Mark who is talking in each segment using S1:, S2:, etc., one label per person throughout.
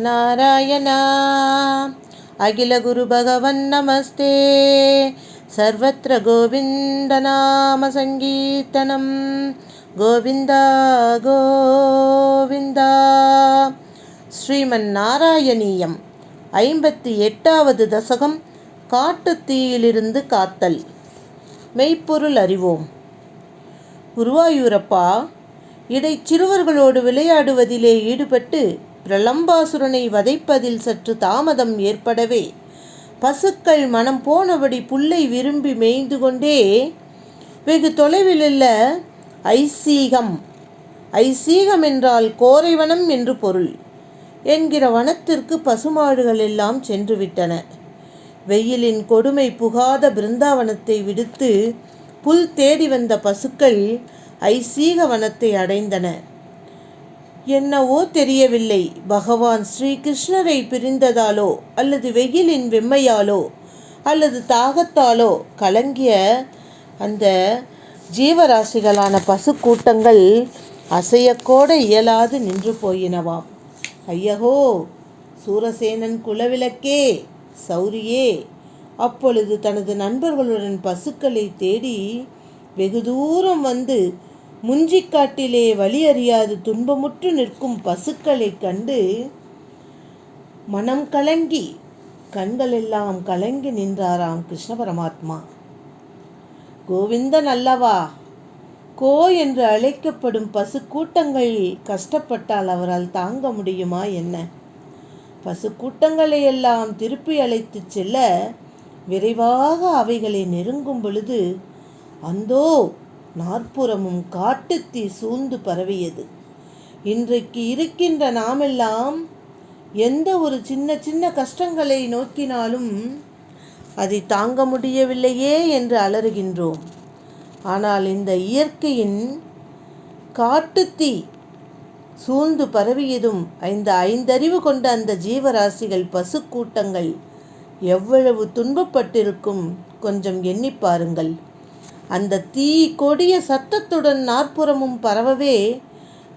S1: நாராயணா அகில குரு பகவன் நமஸ்தே. சர்வத்ர கோவிந்த நாம சங்கீர்த்தனம். கோவிந்தா கோவிந்தா. ஸ்ரீமன் நாராயணீயம் 58வது தசகம். காட்டுத்தீயிலிருந்து காத்தல். மெய்ப்பொருள் அறிவோம். குருவாயூரப்பா, இடைச்சிறுவர்களோடு விளையாடுவதிலே ஈடுபட்டு பிரலம்பாசுரனை வதைப்பதில் சற்று தாமதம் ஏற்படவே பசுக்கள் மனம் போனபடி புல்லை விரும்பி மேய்ந்து கொண்டே வெகு தொலைவிலுள்ள ஐசீகம் என்றால் கோரைவனம் என்று பொருள் என்கிற வனத்திற்கு பசுமாடுகள் எல்லாம் சென்று விட்டன. வெயிலின் கொடுமை புகாத பிருந்தாவனத்தை விடுத்து புல் தேடி வந்த பசுக்கள் ஐசீக வனத்தை அடைந்தன. என்னவோ தெரியவில்லை, பகவான் ஸ்ரீகிருஷ்ணரை பிரிந்ததாலோ அல்லது வெயிலின் வெம்மையாலோ அல்லது தாகத்தாலோ கலங்கிய அந்த ஜீவராசிகளான பசு கூட்டங்கள் அசையக்கூட இயலாது நின்று போயினவாம். ஐயகோ, சூரசேனன் குலவிளக்கே, சௌரியே அப்பொழுது தனது நண்பர்களுடன் பசுக்களை தேடி வெகு தூரம் வந்து முஞ்சிக்காட்டிலே வழி அறியாது துன்பமுற்று நிற்கும் பசுக்களை கண்டு மனம் கலங்கி கண்களெல்லாம் கலங்கி நின்றாராம் கிருஷ்ண பரமாத்மா. கோவிந்தன் அல்லவா, கோ என்று அழைக்கப்படும் பசு கூட்டங்கள் கஷ்டப்பட்டால் அவரால் தாங்க முடியுமா என்ன? பசு கூட்டங்களை எல்லாம் திருப்பி அழைத்து செல்ல விரைவாக அவைகளை நெருங்கும் பொழுது அந்தோ நாற்புறமும் காட்டுத்தீ சூழ்ந்து பரவியது. இன்றைக்கு இருக்கின்ற நாமெல்லாம் எந்த ஒரு சின்ன சின்ன கஷ்டங்களை நோக்கினாலும் அதை தாங்க முடியவில்லையே என்று அலறுகின்றோம். ஆனால் இந்த இயற்கையின் காட்டுத்தீ சூழ்ந்து பரவியதும் ஐந்தறிவு கொண்ட அந்த ஜீவராசிகள் பசு கூட்டங்கள் எவ்வளவு துன்பப்பட்டிருக்கும் கொஞ்சம் எண்ணி பாருங்கள். அந்த தீ கொடிய சத்தத்துடன் நாற்புறமும் பரவவே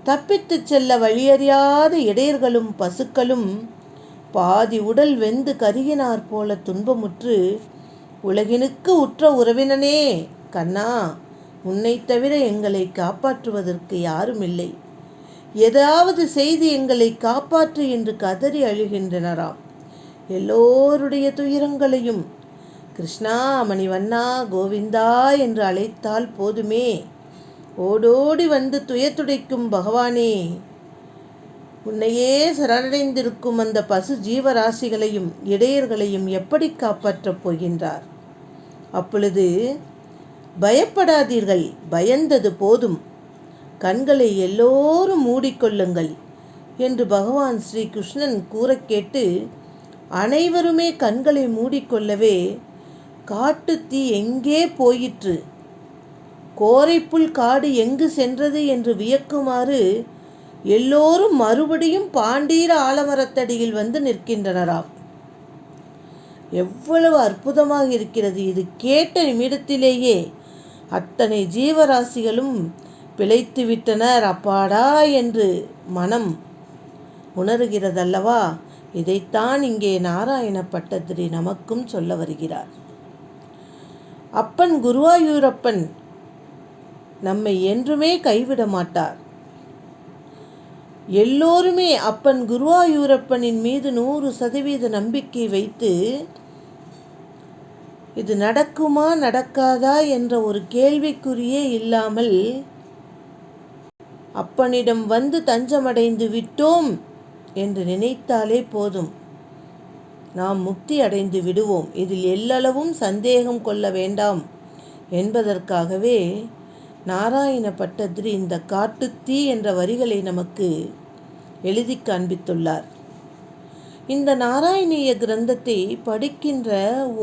S1: தப்பித்து செல்ல வழியறியாத இடையர்களும் பசுக்களும் பாதி உடல் வெந்து கருகினார் போல துன்பமுற்று, உலகினுக்கு உற்ற உறவினனே கண்ணா, உன்னை தவிர எங்களை காப்பாற்றுவதற்கு யாரும் இல்லை, ஏதாவது செய்து எங்களை காப்பாற்று என்று கதறி அழுகின்றனராம். எல்லோருடைய துயரங்களையும் கிருஷ்ணா, மணிவண்ணா, கோவிந்தா என்று அழைத்தால் போதுமே, ஓடோடி வந்து துயத்துடைக்கும் பகவானே, உன்னையே சரணடைந்திருக்கும் அந்த பசு ஜீவராசிகளையும் இடையர்களையும் எப்படி காப்பாற்றப் போகின்றார்? அப்பொழுது பயப்படாதீர்கள், பயந்தது போதும், கண்களை எல்லோரும் மூடிக்கொள்ளுங்கள் என்று பகவான் ஸ்ரீ கிருஷ்ணன் கூற கேட்டு அனைவருமே கண்களை மூடிக்கொள்ளவே காட்டுத்தீ எங்கே போயிற்று, கோரைப்புல் காடு எங்கு சென்றது என்று வியக்குமாறு எல்லோரும் மறுபடியும் பாண்டீர ஆலமரத்தடியில் வந்து நிற்கின்றனராம். எவ்வளவு அற்புதமாக இருக்கிறது இது! கேட்ட நிமிடத்திலேயே அத்தனை ஜீவராசிகளும் பிழைத்து விட்டனர் அப்பாடா என்று மனம் உணர்கிறதல்லவா? இதைத்தான் இங்கே நாராயண பட்டத்திரி நமக்கும் சொல்ல வருகிறார். அப்பன் குருவாயூரப்பன் நம்மை என்றுமே கைவிட மாட்டார். எல்லோருமே அப்பன் குருவாயூரப்பனின் மீது 100% நம்பிக்கை வைத்து இது நடக்குமா நடக்காதா என்ற ஒரு கேள்விக்குறியே இல்லாமல் அப்பனிடம் வந்து தஞ்சமடைந்து விட்டோம் என்று நினைத்தாலே போதும், நாம் முக்தி அடைந்து விடுவோம். இதில் எல்லளவும் சந்தேகம் கொள்ள வேண்டாம் என்பதற்காகவே நாராயண பட்டத்திரி இந்த காட்டுத்தீ என்ற வரிகளை நமக்கு எழுதி காண்பித்துள்ளார். இந்த நாராயணிய கிரந்தத்தை படிக்கின்ற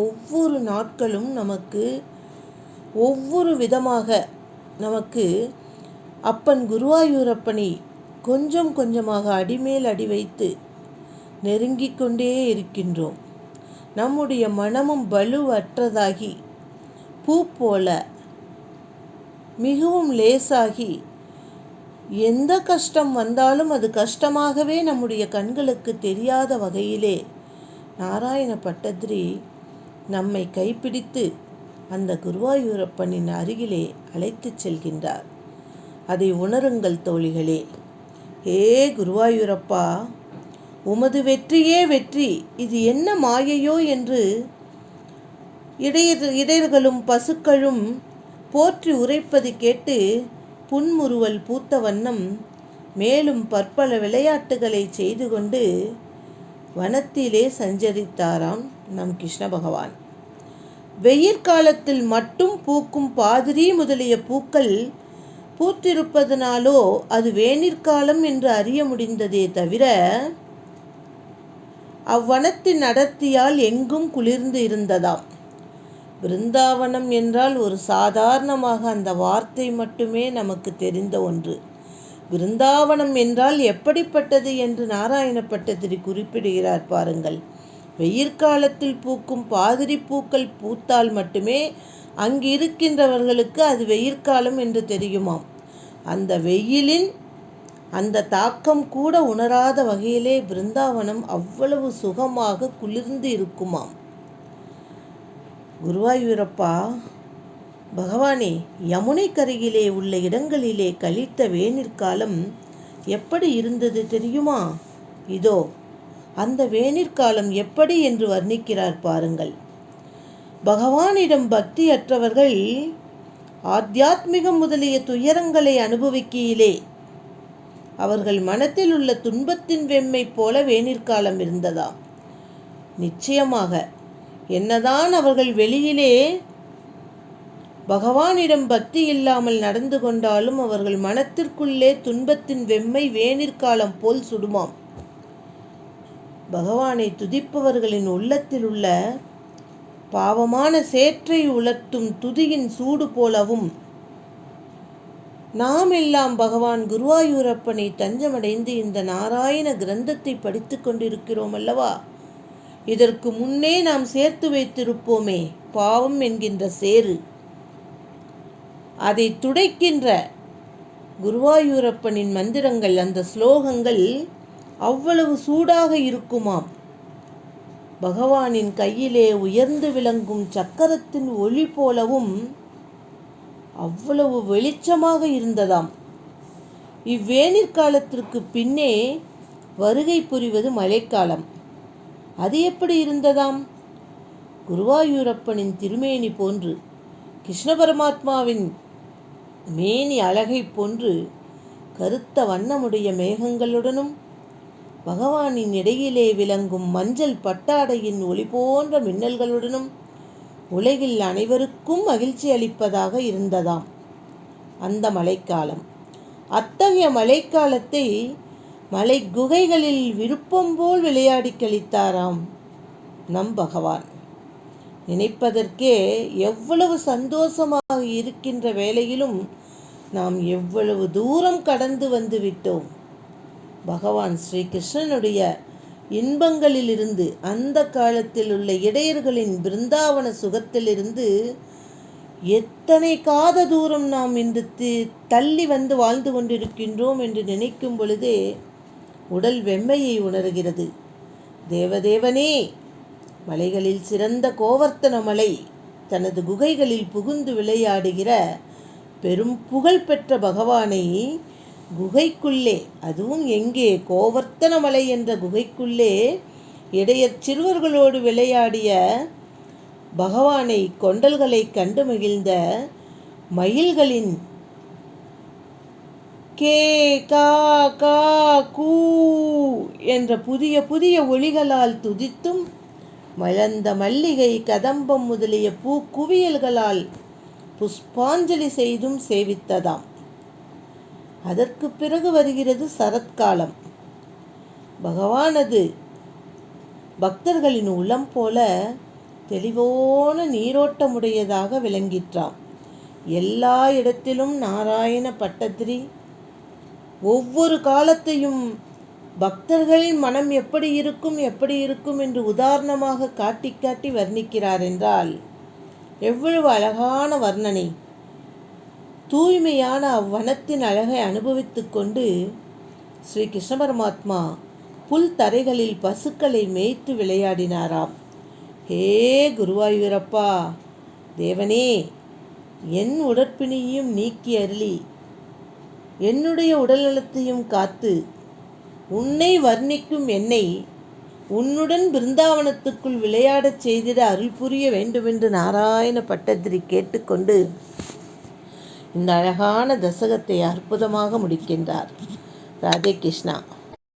S1: ஒவ்வொரு நாட்களும் நமக்கு ஒவ்வொரு விதமாக நமக்கு அப்பன் குருவாயூரப்பனை கொஞ்சம் கொஞ்சமாக அடிமேல் அடி வைத்து நெருங்கிக் கொண்டே இருக்கின்றோம். நம்முடைய மனமும் வலுவற்றதாகி பூ போல மிகவும் லேசாகி எந்த கஷ்டம் வந்தாலும் அது கஷ்டமாகவே நம்முடைய கண்களுக்கு தெரியாத வகையிலே நாராயண பட்டத்திரி நம்மை கைப்பிடித்து அந்த குருவாயூரப்பனின் அருகிலே அழைத்து செல்கின்றார். அதை உணருங்கள் தோழிகளே. ஏ குருவாயூரப்பா, உமது வெற்றியே வெற்றி, இது என்ன மாயையோ என்று இடையர்களும் பசுக்களும் போற்றி உரைப்பது கேட்டு புன்முறுவல் பூத்த வண்ணம் மேலும் பற்பல விளையாட்டுகளை செய்து கொண்டு வனத்திலே சஞ்சரித்தாராம் நம் கிருஷ்ண பகவான். வெயிற்காலத்தில் மட்டும் பூக்கும் பாதிரி முதலிய பூக்கள் பூத்திருப்பதனாலோ அது வேனிற்காலம் என்று அறிய முடிந்ததே தவிர அவ்வனத்தின் அடர்த்தியால் எங்கும் குளிர்ந்து இருந்ததாம். பிருந்தாவனம் என்றால் ஒரு சாதாரணமாக அந்த வார்த்தை மட்டுமே நமக்கு தெரிந்த ஒன்று. பிருந்தாவனம் என்றால் எப்படிப்பட்டது என்று நாராயண பட்டத்திரி குறிப்பிடுகிறார் பாருங்கள். வெயிற்காலத்தில் பூக்கும் பாதிரி பூக்கள் பூத்தால் மட்டுமே அங்கு இருக்கின்றவர்களுக்கு அது வெயிற்காலம் என்று தெரியுமாம். அந்த வெயிலின் அந்த தாக்கம் கூட உணராத வகையிலே பிருந்தாவனம் அவ்வளவு சுகமாக குளிர்ந்து இருக்குமாம். குருவாயூரப்பா பகவானே, யமுனை கரையிலே உள்ள இடங்களிலே கழித்த வேனிற்காலம் எப்படி இருந்தது தெரியுமா? இதோ அந்த வேனிற்காலம் எப்படி என்று வர்ணிக்கிறார் பாருங்கள். பகவானிடம் பக்தியற்றவர்கள் ஆத்தியாத்மிகம் முதலிய துயரங்களை அனுபவிக்கையிலே அவர்கள் மனத்தில் உள்ள துன்பத்தின் வெம்மை போல வேனிற்காலம் இருந்ததாம். நிச்சயமாக என்னதான் அவர்கள் வெளியிலே பகவானிடம் பக்தி இல்லாமல் நடந்து கொண்டாலும் அவர்கள் மனத்திற்குள்ளே துன்பத்தின் வெம்மை வேனிற்காலம் போல் சுடுமாம். பகவானை துதிப்பவர்களின் உள்ளத்தில் உள்ள பாவமான சேற்றை உலர்த்தும் துதியின் சூடு போலவும் நாம் எல்லாம் பகவான் குருவாயூரப்பனை தஞ்சமடைந்து இந்த நாராயண கிரந்தத்தை படித்து கொண்டிருக்கிறோம் அல்லவா? இதற்கு முன்னே நாம் சேர்த்து வைத்திருப்போமே பாவம் என்கின்ற சேறு, அதை துடைக்கின்ற குருவாயூரப்பனின் மந்திரங்கள், அந்த ஸ்லோகங்கள் அவ்வளவு சூடாக இருக்குமாம். பகவானின் கையிலே உயர்ந்து விளங்கும் சக்கரத்தின் ஒளி போலவும் அவ்வளவு வெளிச்சமாக இருந்ததாம். இவ்வேனிற்காலத்திற்கு பின்னே வருகை புரிவது மழைக்காலம். அது எப்படி இருந்ததாம்? குருவாயூரப்பனின் திருமேனி போன்று, கிருஷ்ண பரமாத்மாவின் மேனி அழகை போன்று கருத்த வண்ணமுடைய மேகங்களுடனும் பகவானின் இடையிலே விளங்கும் மஞ்சள் பட்டாடையின் ஒளி போன்ற மின்னல்களுடனும் உலகில் அனைவருக்கும் மகிழ்ச்சி அளிப்பதாக இருந்ததாம் அந்த மழைக்காலம். அத்தகைய மழைக்காலத்தை மலை குகைகளில் விருப்பம் போல் விளையாடி கழித்தாராம் நம் பகவான். நினைப்பதற்கே எவ்வளவு சந்தோஷமாக இருக்கின்ற வேளையிலும் நாம் எவ்வளவு தூரம் கடந்து வந்து விட்டோம். பகவான் ஸ்ரீ கிருஷ்ணனுடைய இன்பங்களிலிருந்து, அந்த காலத்தில் உள்ள இடையர்களின் பிருந்தாவன சுகத்திலிருந்து எத்தனை காத தூரம் நாம் இன்று தள்ளி வந்து வாழ்ந்து கொண்டிருக்கின்றோம் என்று நினைக்கும் பொழுதே உடல் வெம்மையை உணர்கிறது. தேவதேவனே, மலைகளில் சிறந்த கோவர்த்தன மலை தனது குகைகளில் புகுந்து விளையாடுகிற பெரும் புகழ் பெற்ற பகவானை குகைக்குள்ளே, அதுவும் எங்கே, கோவர்த்தன மலை என்ற குகைக்குள்ளே இடையர் சிறுவர்களோடு விளையாடிய பகவானை கொண்டல்களை கண்டு மகிழ்ந்த மயில்களின் கே கா கா கூ என்ற புதிய புதிய ஒளிகளால் துதித்தும், மலர்ந்த மல்லிகை கதம்பம் முதலிய பூக்குவியல்களால் புஷ்பாஞ்சலி செய்தும் சேவித்ததாம். அதற்கு பிறகு வருகிறது சரத்காலம். பகவானது பக்தர்களின் உள்ளம் போல தெளிவான நீரோட்டமுடையதாக விளங்கிற்றாம். எல்லா இடத்திலும் நாராயண பட்டத்திரி ஒவ்வொரு காலத்தையும் பக்தர்களின் மனம் எப்படி இருக்கும் என்று உதாரணமாக காட்டி காட்டி வர்ணிக்கிறார் என்றால் எவ்வளவு அழகான வர்ணனை! தூய்மையான அவ்வனத்தின் அழகை அனுபவித்து கொண்டு ஸ்ரீ கிருஷ்ண பரமாத்மா புல் தரைகளில் பசுக்களை மேய்த்து விளையாடினாராம். ஹே குருவாயூரப்பா, தேவனே, என் உடற்பிணியையும் நீக்கி அருளி என்னுடைய உடல்நலத்தையும் காத்து உன்னை வர்ணிக்கும் என்னை உன்னுடன் பிருந்தாவனத்துக்குள் விளையாடச் செய்திட அருள் புரிய வேண்டுமென்று நாராயண பட்டத்திரி கேட்டுக்கொண்டு இந்த அழகான தசகத்தை அற்புதமாக முடிக்கின்றார். ராதே கிருஷ்ணா.